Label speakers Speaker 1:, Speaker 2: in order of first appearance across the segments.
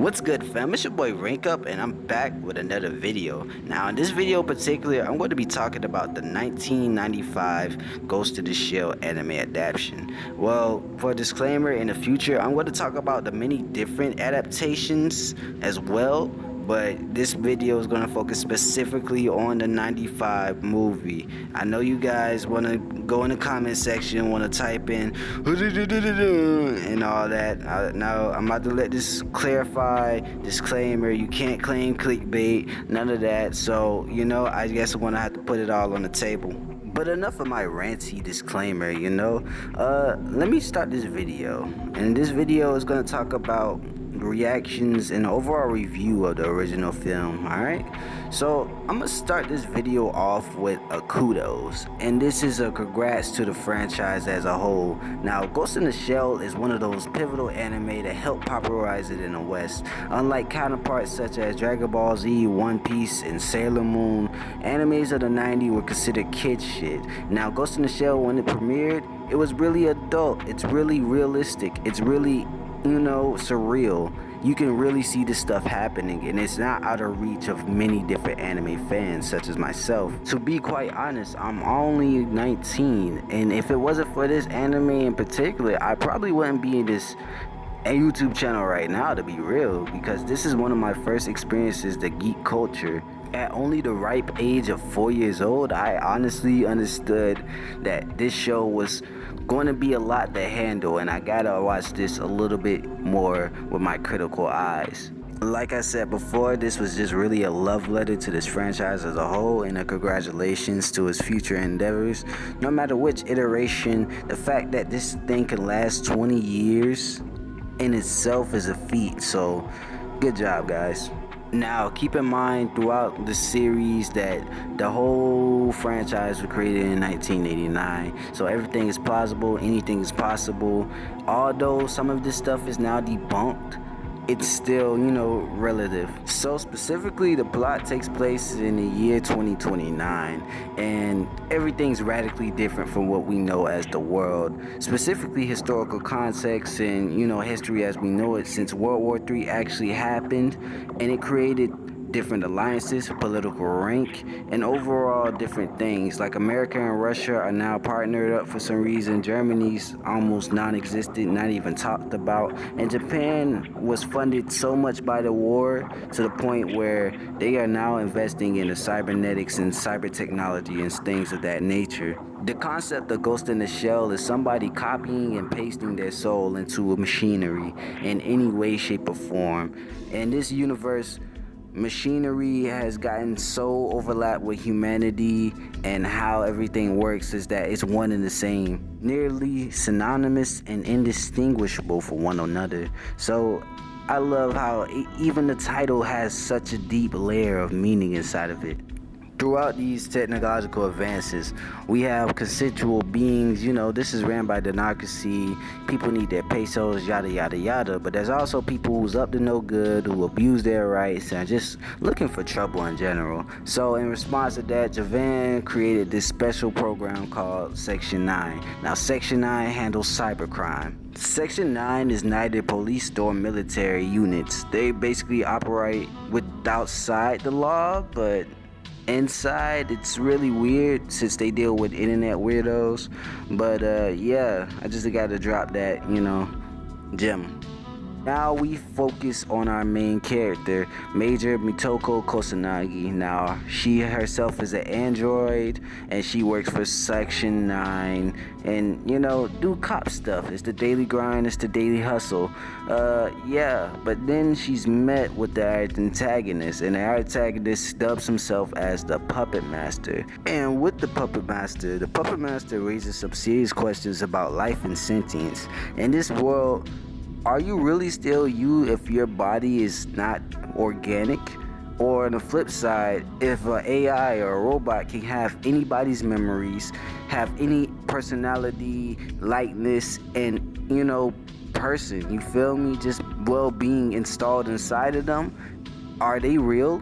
Speaker 1: What's good, fam? It's your boy Rank Up, and I'm back with another video. Now in this video in particular, I'm going to be talking about the 1995 Ghost in the Shell anime adaptation. Well, for a disclaimer, in the future I'm going to talk about the many different adaptations as well, but this video is going to focus specifically on the 95 movie. I know you guys want to go in the comment section, want to type in and all that. Now I'm about to let this clarify, disclaimer, you can't claim clickbait, none of that. So, I guess I'm going to have to put it all on the table. But enough of my ranty disclaimer, let me start this video. And this video is going to talk about reactions and overall review of the original film. Alright, so I'm gonna start this video off with a kudos, and this is a congrats to the franchise as a whole. Now, Ghost in the Shell is one of those pivotal anime that helped popularize it in the West. Unlike counterparts such as Dragon Ball Z, One Piece, and Sailor Moon, animes of the 90s were considered kid shit. Now, Ghost in the Shell, when it premiered, it was really adult, it's really realistic, it's really surreal. You can really see this stuff happening, and it's not out of reach of many different anime fans such as myself. To be quite honest, I'm only 19, and if it wasn't for this anime in particular, I probably wouldn't be in this YouTube channel right now, to be real, because this is one of my first experiences to geek culture. At only the ripe age of 4 years old, I honestly understood that this show was going to be a lot to handle, and I gotta watch this a little bit more with my critical eyes. Like I said before, this was just really a love letter to this franchise as a whole, and a congratulations to its future endeavors. No matter which iteration, the fact that this thing can last 20 years in itself is a feat, so good job, guys. Now, keep in mind throughout the series that the whole franchise was created in 1989, so everything is plausible, anything is possible. Although some of this stuff is now debunked, it's still, relative. So specifically, the plot takes place in the year 2029, and everything's radically different from what we know as the world. Specifically, historical context and, history as we know it, since World War III actually happened, and it created different alliances, political rank, and overall different things. Like America and Russia are now partnered up for some reason. Germany's almost non-existent, not even talked about. And Japan was funded so much by the war to the point where they are now investing in the cybernetics and cyber technology and things of that nature. The concept of Ghost in the Shell is somebody copying and pasting their soul into a machinery in any way, shape, or form. In this universe, machinery has gotten so overlapped with humanity, and how everything works is that it's one and the same, nearly synonymous and indistinguishable from one another. So I love how even the title has such a deep layer of meaning inside of it. Throughout these technological advances, we have consensual beings. This is ran by democracy. People need their pesos, yada yada yada. But there's also people who's up to no good, who abuse their rights and are just looking for trouble in general. So in response to that, Javan created this special program called Section 9. Now, Section 9 handles cybercrime. Section 9 is neither police nor military units. They basically operate outside the law, but inside it's really weird since they deal with internet weirdos. But yeah, I just gotta drop that gem. Now we focus on our main character, Major Mitoko Kusanagi. Now, she herself is an android, and she works for Section 9, and do cop stuff. It's the daily grind, it's the daily hustle. Yeah, but then she's met with the antagonist, and the antagonist dubs himself as the Puppet Master. And with the Puppet Master raises some serious questions about life and sentience. In this world, are you really still you if your body is not organic? Or on the flip side, if an AI or a robot can have anybody's memories, have any personality, likeness, and person, you feel me, just well-being installed inside of them, are they real?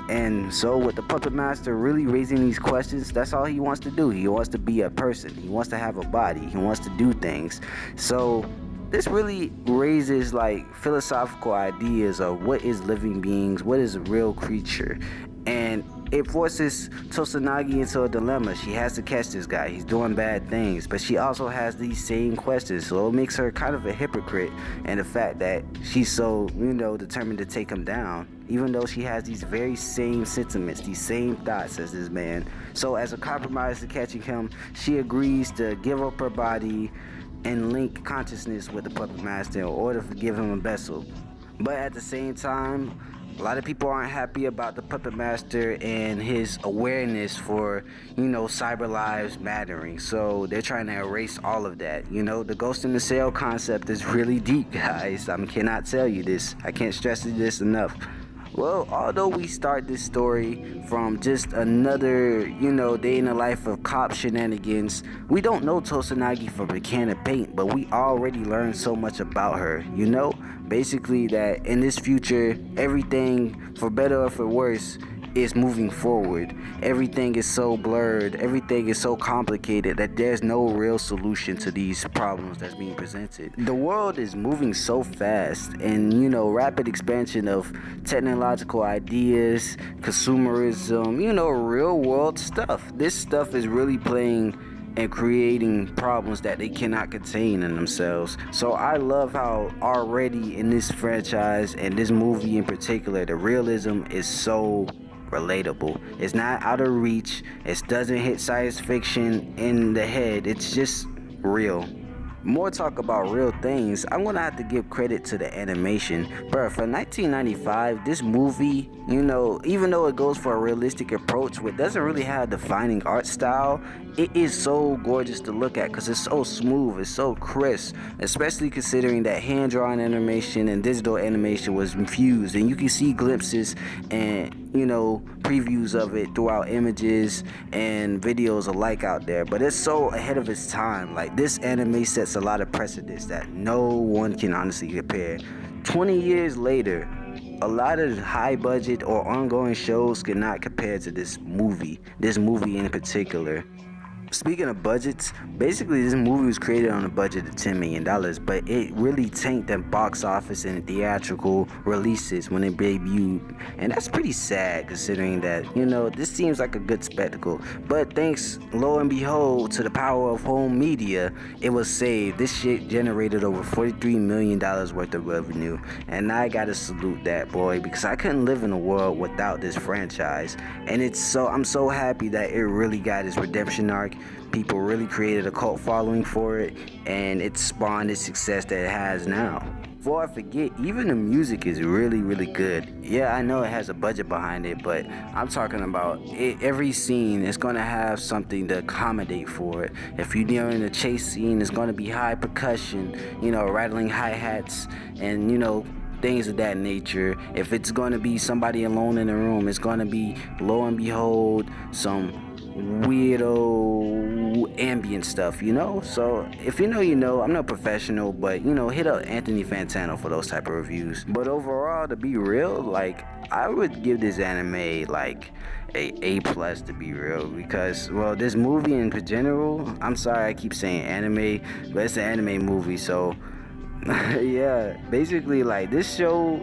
Speaker 1: And so with the Puppet Master really raising these questions, that's all he wants to do. He wants to be a person, he wants to have a body, he wants to do things. So this really raises like philosophical ideas of what is living beings, what is a real creature, and it forces Tosanagi into a dilemma. She has to catch this guy. He's doing bad things, but she also has these same questions. So it makes her kind of a hypocrite, and the fact that she's so, determined to take him down, even though she has these very same sentiments, these same thoughts as this man. So as a compromise to catching him, she agrees to give up her body and link consciousness with the puppet master in order to give him a vessel. But at the same time, a lot of people aren't happy about the puppet master and his awareness for, cyber lives mattering. So they're trying to erase all of that. The Ghost in the Shell concept is really deep, guys. I cannot tell you this. I can't stress this enough. Well, although we start this story from just another, day in the life of cop shenanigans, we don't know Tosanagi from a can of paint, but we already learned so much about her, Basically that in this future, everything, for better or for worse, is moving forward. Everything is so blurred, everything is so complicated that there's no real solution to these problems that's being presented. The world is moving so fast, and rapid expansion of technological ideas, consumerism, real world stuff. This stuff is really playing and creating problems that they cannot contain in themselves. So I love how already in this franchise and this movie in particular, the realism is so relatable. It's not out of reach. It doesn't hit science fiction in the head. It's just real. More talk about real things. I'm gonna have to give credit to the animation. Bruh, for 1995, this movie, even though it goes for a realistic approach, which doesn't really have a defining art style, it is so gorgeous to look at because it's so smooth, it's so crisp, especially considering that hand-drawn animation and digital animation was infused, and you can see glimpses and previews of it throughout images and videos alike out there. But it's so ahead of its time. Like, this anime sets a lot of precedents that no one can honestly compare. 20 years later, a lot of high budget or ongoing shows cannot compare to this movie in particular. Speaking of budgets, basically this movie was created on a budget of $10 million, but it really tanked the box office and theatrical releases when it debuted. And that's pretty sad considering that, this seems like a good spectacle. But thanks, lo and behold, to the power of home media, it was saved. This shit generated over $43 million worth of revenue. And I gotta salute that, boy, because I couldn't live in a world without this franchise. And I'm so happy that it really got its redemption arc. People really created a cult following for it, and it spawned the success that it has now. Before I forget, even the music is really, really good. Yeah, I know it has a budget behind it, but I'm talking about it, every scene is going to have something to accommodate for it. If you're in a chase scene, it's going to be high percussion, rattling hi-hats, and, things of that nature. If it's going to be somebody alone in the room, it's going to be, lo and behold, some weirdo ambient stuff, So if I'm no professional, but hit up Anthony Fantano for those type of reviews. But overall, to be real, I would give this anime like A+ to be real, because this movie in general, I'm sorry I keep saying anime, but it's an anime movie, so yeah, basically this show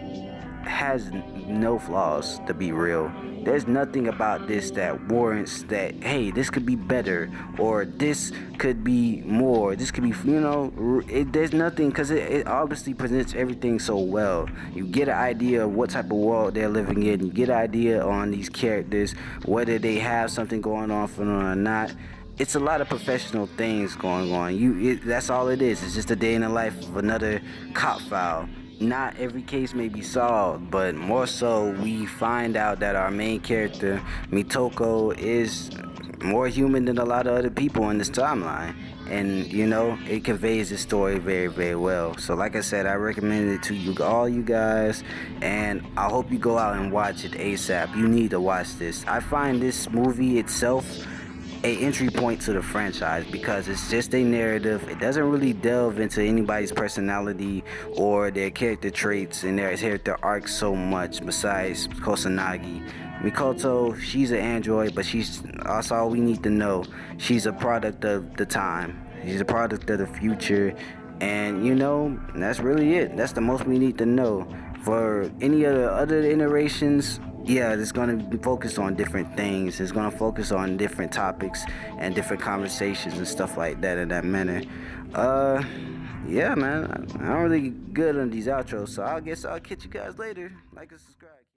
Speaker 1: has no flaws, to be real. There's nothing about this that warrants that, hey, this could be better, or this could be more, this could be, there's nothing, because it obviously presents everything so well. You get an idea of what type of world they're living in, you get an idea on these characters, whether they have something going on for them or not. It's a lot of professional things going on. That's all it is. It's just a day in the life of another cop file. Not every case may be solved, but more so we find out that our main character, Mitoko, is more human than a lot of other people in this timeline. And, it conveys the story very, very well. So like I said, I recommend it to all you guys, and I hope you go out and watch it ASAP. You need to watch this. I find this movie itself a entry point to the franchise because it's just a narrative. It doesn't really delve into anybody's personality or their character traits and their character arc so much besides Kusanagi. Mikoto, she's an android, but that's all we need to know. She's a product of the time. She's a product of the future, And you know, that's really it. That's the most we need to know. For any of the other iterations, yeah, it's going to be focused on different things. It's going to focus on different topics and different conversations and stuff like that in that manner. Uh, yeah, man, I'm really good on these outros, so I guess I'll catch you guys later. Like and subscribe.